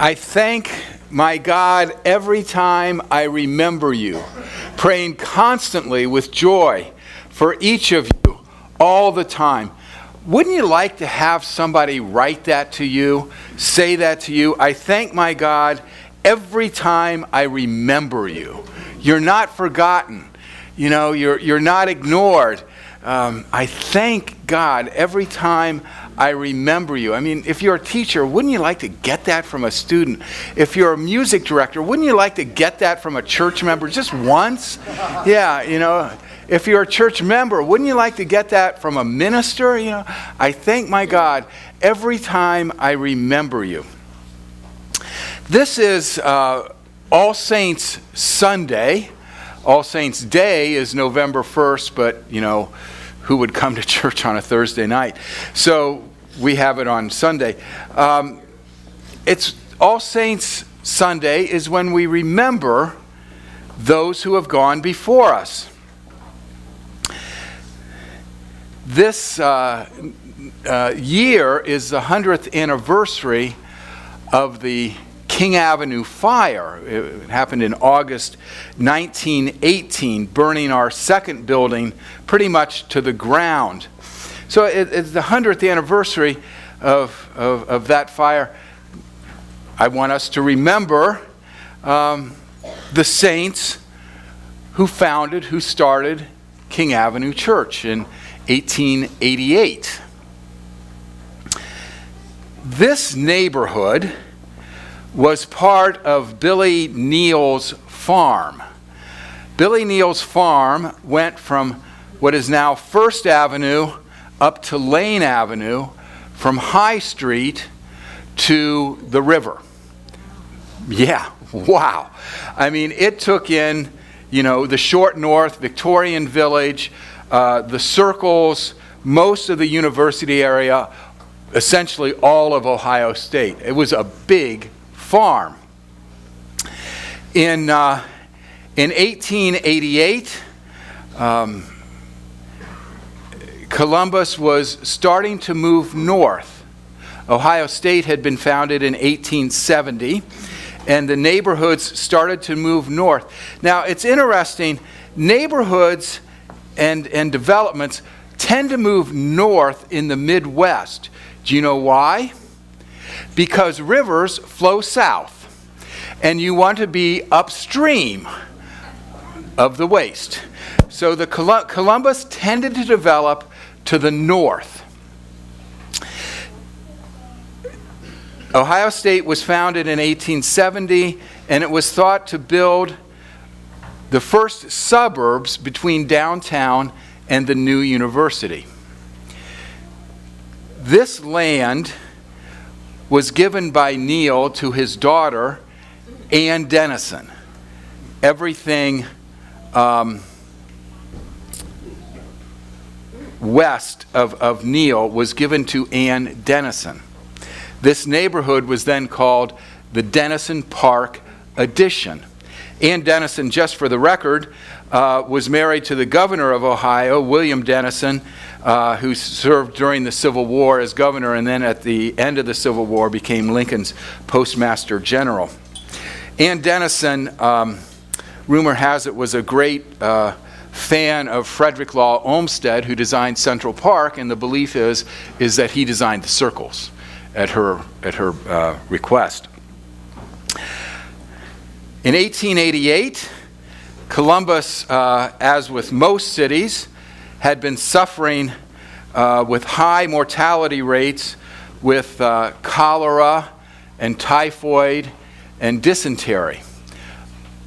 I thank my God every time I remember you, praying constantly with joy for each of you all the time. Wouldn't you like to have somebody write that to you, say that to you? I thank my God every time I remember you. You're not forgotten. You know, you're not ignored. I thank God every time I remember you. I mean, if you're a teacher, wouldn't you like to get that from a student? If you're a music director, wouldn't you like to get that from a church member just once? Yeah, you know, if you're a church member, wouldn't you like to get that from a minister? You know, I thank my God every time I remember you. This is All Saints Sunday. All Saints Day is November 1st, but, you know, who would come to church on a Thursday night? So we have it on Sunday. It's All Saints Sunday is when we remember those who have gone before us. This year is the 100th anniversary of the King Avenue fire. It happened in August 1918, burning our second building pretty much to the ground. So it's the 100th anniversary of that fire. I want us to remember the saints who started King Avenue Church in 1888. This neighborhood was part of Billy Neal's farm. Billy Neal's farm went from what is now First Avenue up to Lane Avenue, from High Street to the river. Yeah, wow. I mean, it took in, you know, the Short North, Victorian Village, the circles, most of the university area, essentially all of Ohio State. It was a big farm. In 1888, Columbus was starting to move north. Ohio State had been founded in 1870, and the neighborhoods started to move north. Now, it's interesting, neighborhoods and developments tend to move north in the Midwest. Do you know why? Because rivers flow south, and you want to be upstream of the waste. So the Columbus tended to develop to the north. Ohio State was founded in 1870, and it was thought to build the first suburbs between downtown and the new university. This land was given by Neal to his daughter, Ann Dennison. Everything west of Neal was given to Ann Dennison. This neighborhood was then called the Dennison Park Addition. Ann Dennison, just for the record, was married to the governor of Ohio, William Dennison, who served during the Civil War as governor, and then at the end of the Civil War became Lincoln's postmaster general. Ann Dennison, rumor has it, was a great fan of Frederick Law Olmsted, who designed Central Park, and the belief is that he designed the circles at her request. In 1888, Columbus, as with most cities, had been suffering with high mortality rates with cholera and typhoid and dysentery.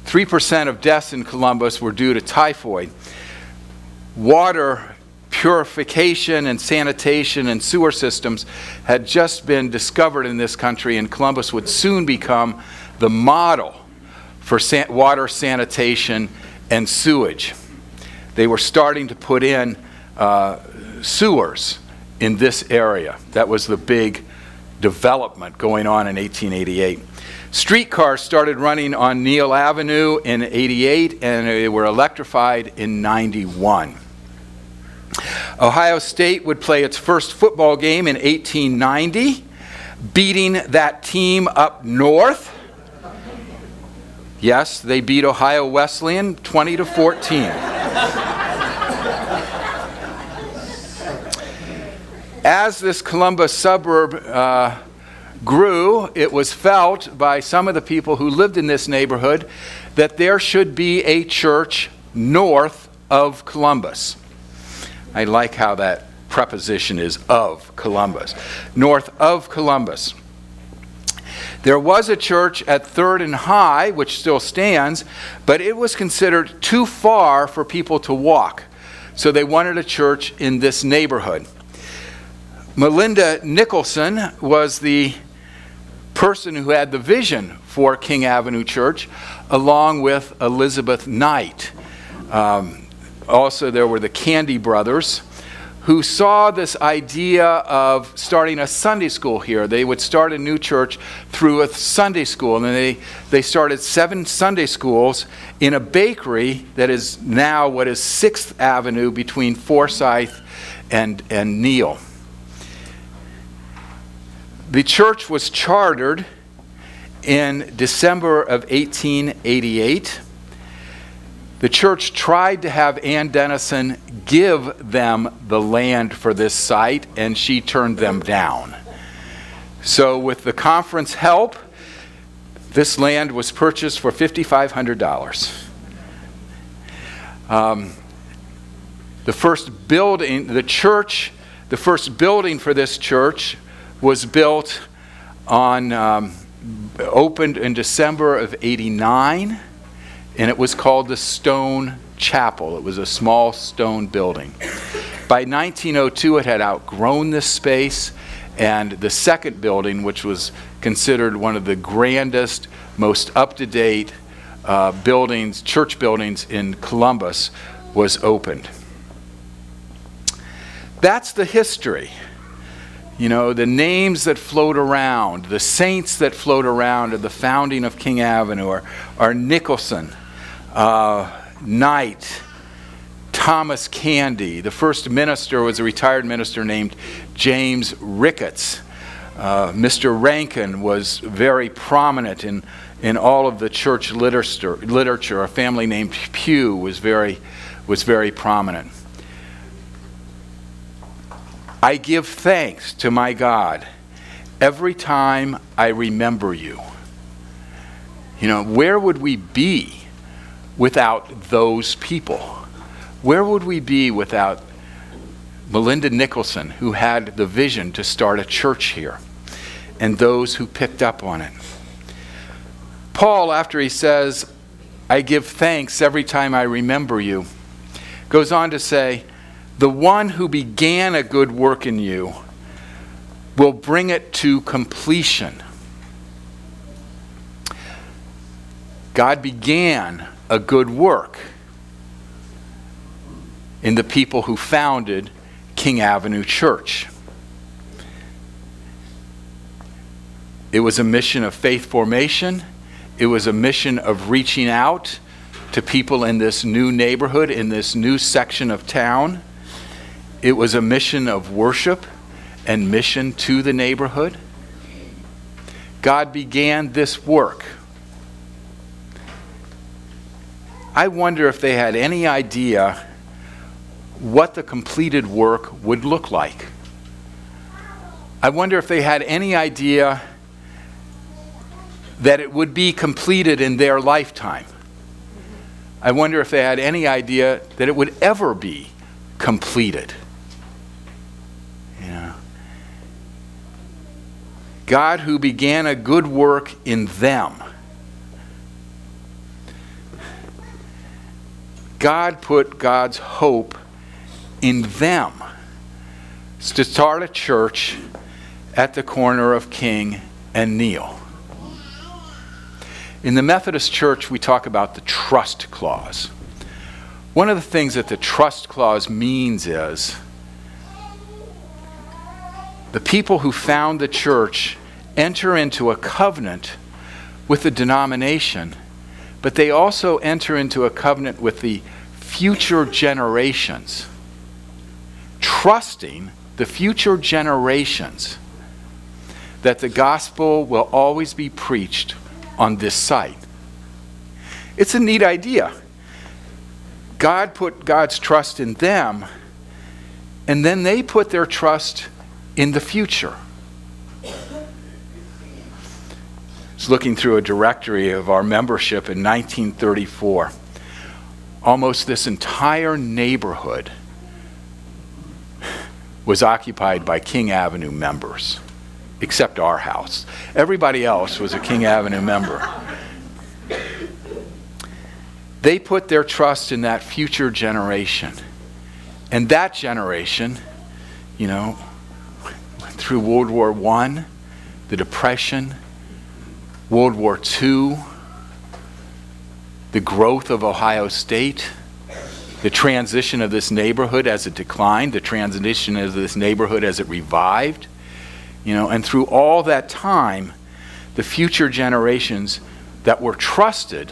3% of deaths in Columbus were due to typhoid. Water purification and sanitation and sewer systems had just been discovered in this country, and Columbus would soon become the model for water sanitation and sewage. They were starting to put in sewers in this area. That was the big development going on in 1888. Streetcars started running on Neal Avenue in 88, and they were electrified in 91. Ohio State would play its first football game in 1890 beating that team up north. Yes, they beat Ohio Wesleyan 20-14. As this Columbus suburb grew, it was felt by some of the people who lived in this neighborhood that there should be a church north of Columbus. I like how that preposition is of Columbus. North of Columbus. There was a church at 3rd and High, which still stands, but it was considered too far for people to walk. So they wanted a church in this neighborhood. Melinda Nicholson was the person who had the vision for King Avenue Church, along with Elizabeth Knight. Also, there were the Candy brothers, who saw this idea of starting a Sunday school here. They would start a new church through a Sunday school, and then they started 7 Sunday schools in a bakery that is now what is 6th Avenue between Forsyth and Neal. The church was chartered in December of 1888. The church tried to have Ann Dennison give them the land for this site, and she turned them down. So with the conference help, this land was purchased for $5,500. The first building for this church was built opened in December of 89, and it was called the Stone Chapel. It was a small stone building. By 1902, it had outgrown this space, and the second building, which was considered one of the grandest, most up-to-date church buildings in Columbus, was opened. That's the history. You know, the names that float around, the saints that float around at the founding of King Avenue are Nicholson, Knight, Thomas Candy. The first minister was a retired minister named James Ricketts. Mr. Rankin was very prominent in all of the church literature. A family named Pugh was very prominent. I give thanks to my God every time I remember you. You know, where would we be without those people? Where would we be without Melinda Nicholson, who had the vision to start a church here, and those who picked up on it? Paul, after he says, I give thanks every time I remember you, goes on to say, the one who began a good work in you will bring it to completion. God began a good work in the people who founded King Avenue Church. It was a mission of faith formation. It was a mission of reaching out to people in this new neighborhood, in this new section of town. It was a mission of worship and mission to the neighborhood. God began this work. I wonder if they had any idea what the completed work would look like. I wonder if they had any idea that it would be completed in their lifetime. I wonder if they had any idea that it would ever be completed. God who began a good work in them. God put God's hope in them to start a church at the corner of King and Neal. In the Methodist Church, we talk about the trust clause. One of the things that the trust clause means is the people who found the church enter into a covenant with the denomination, but they also enter into a covenant with the future generations, trusting the future generations that the gospel will always be preached on this site. It's a neat idea. God put God's trust in them, and then they put their trust in the future. I was looking through a directory of our membership in 1934. Almost this entire neighborhood was occupied by King Avenue members, except our house. Everybody else was a King Avenue member. They put their trust in that future generation. And that generation, through World War I, the Depression, World War II, the growth of Ohio State, the transition of this neighborhood as it declined, the transition of this neighborhood as it revived, and through all that time, the future generations that were trusted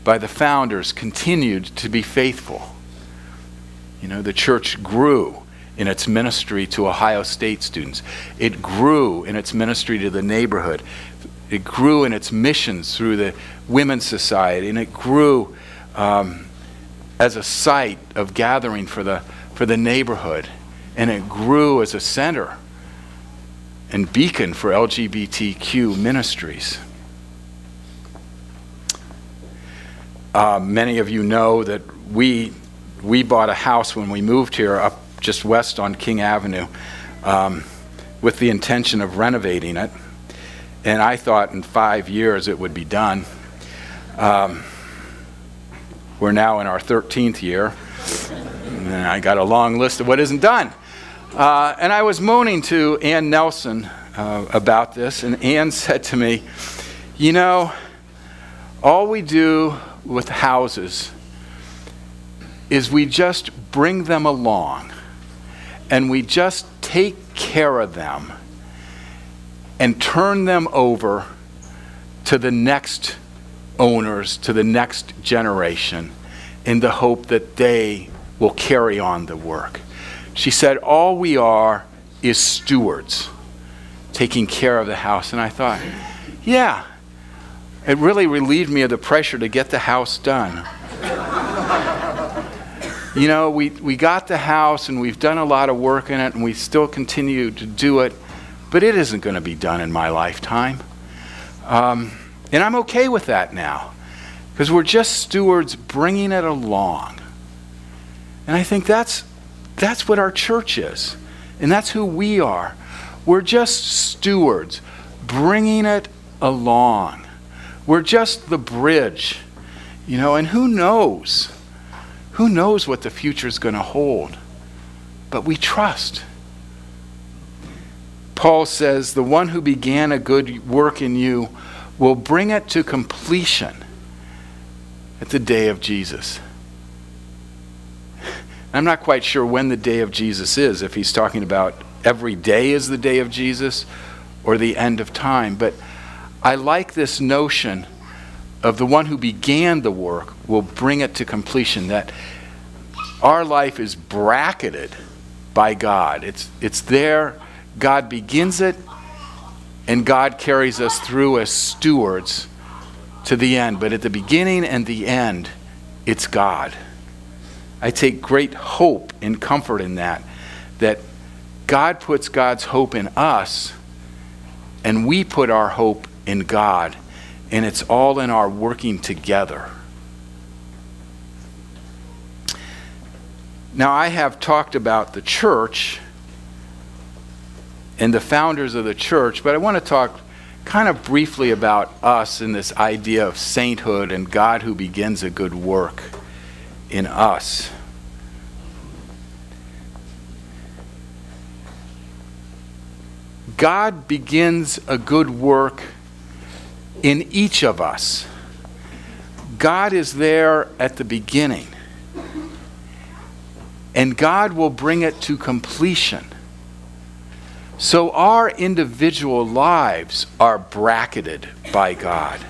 by the founders continued to be faithful. The church grew in its ministry to Ohio State students. It grew in its ministry to the neighborhood. It grew in its missions through the Women's Society, and it grew as a site of gathering for the neighborhood, and it grew as a center and beacon for LGBTQ ministries. Many of you know that we bought a house when we moved here up just west on King Avenue with the intention of renovating it. And I thought in 5 years it would be done. We're now in our 13th year. And I got a long list of what isn't done. And I was moaning to Ann Nelson about this, and Ann said to me, all we do with houses is we just bring them along and we just take care of them and turn them over to the next owners, to the next generation, in the hope that they will carry on the work. She said, all we are is stewards taking care of the house. And I thought, yeah, it really relieved me of the pressure to get the house done. We got the house and we've done a lot of work in it and we still continue to do it, but it isn't going to be done in my lifetime. And I'm okay with that now, because we're just stewards bringing it along. And I think that's what our church is, and that's who we are. We're just stewards bringing it along. We're just the bridge, and who knows? Who knows what the future's going to hold? But we trust. Paul says, the one who began a good work in you will bring it to completion at the day of Jesus. I'm not quite sure when the day of Jesus is, if he's talking about every day is the day of Jesus or the end of time. But I like this notion of the one who began the work will bring it to completion, that our life is bracketed by God. It's there. God begins it, and God carries us through as stewards to the end. But at the beginning and the end, it's God. I take great hope and comfort in that God puts God's hope in us, and we put our hope in God, and it's all in our working together. Now, I have talked about the church and the founders of the church, but I want to talk kind of briefly about us and this idea of sainthood and God who begins a good work in us. God begins a good work in each of us. God is there at the beginning, and God will bring it to completion. So our individual lives are bracketed by God.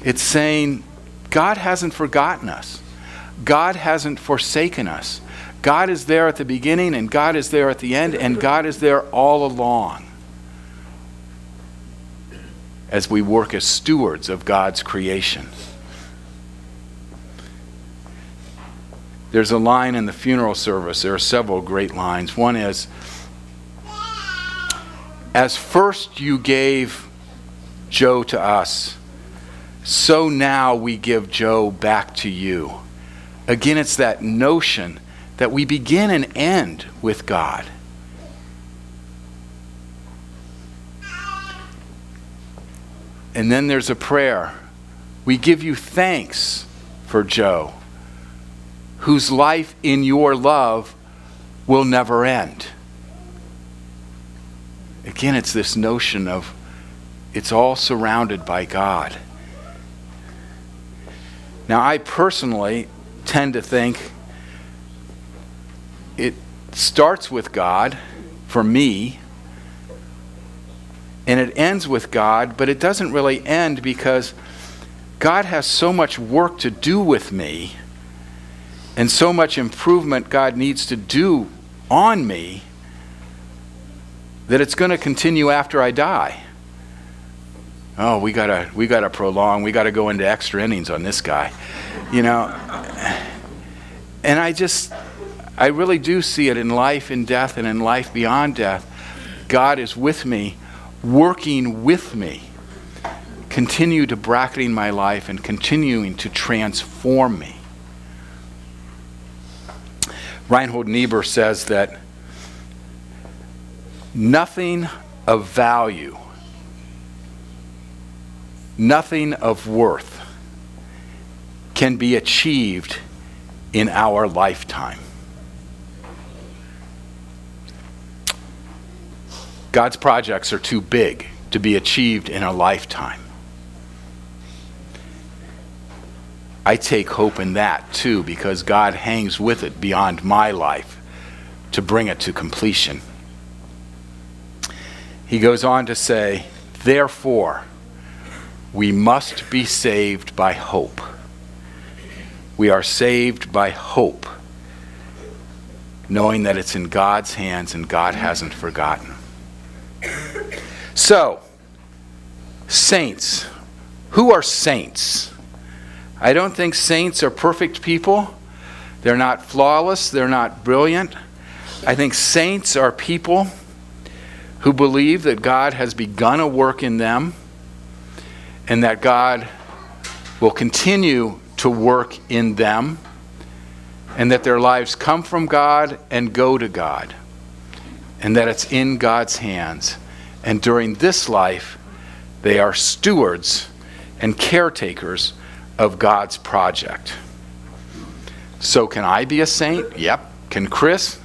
It's saying God hasn't forgotten us. God hasn't forsaken us. God is there at the beginning, and God is there at the end, and God is there all along as we work as stewards of God's creation. There's a line in the funeral service. There are several great lines. One is, as first you gave Joe to us, so now we give Joe back to you. Again, it's that notion that we begin and end with God. And then there's a prayer. We give you thanks for Joe, whose life in your love will never end. Again, it's this notion of it's all surrounded by God. Now, I personally tend to think it starts with God for me, and it ends with God, but it doesn't really end because God has so much work to do with me and so much improvement God needs to do on me that it's going to continue after I die. Oh, we gotta prolong. We gotta go into extra innings on this guy, And I really do see it in life, in death, and in life beyond death. God is with me, working with me, continue to bracketing my life and continuing to transform me. Reinhold Niebuhr says that nothing of value, nothing of worth can be achieved in our lifetime. God's projects are too big to be achieved in a lifetime. I take hope in that too, because God hangs with it beyond my life to bring it to completion. He goes on to say, therefore, we must be saved by hope. We are saved by hope, knowing that it's in God's hands and God hasn't forgotten. So, saints. Who are saints? I don't think saints are perfect people. They're not flawless. They're not brilliant. I think saints are people who believe that God has begun a work in them and that God will continue to work in them, and that their lives come from God and go to God, and that it's in God's hands. And during this life, they are stewards and caretakers of God's project. So can I be a saint? Yep. Can Chris?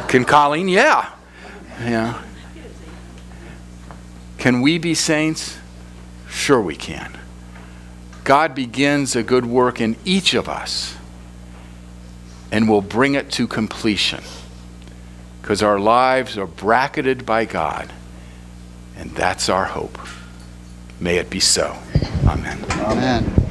Can Colleen? Yeah. Yeah. Can we be saints? Sure we can. God begins a good work in each of us and will bring it to completion because our lives are bracketed by God, and that's our hope. May it be so. Amen. Amen.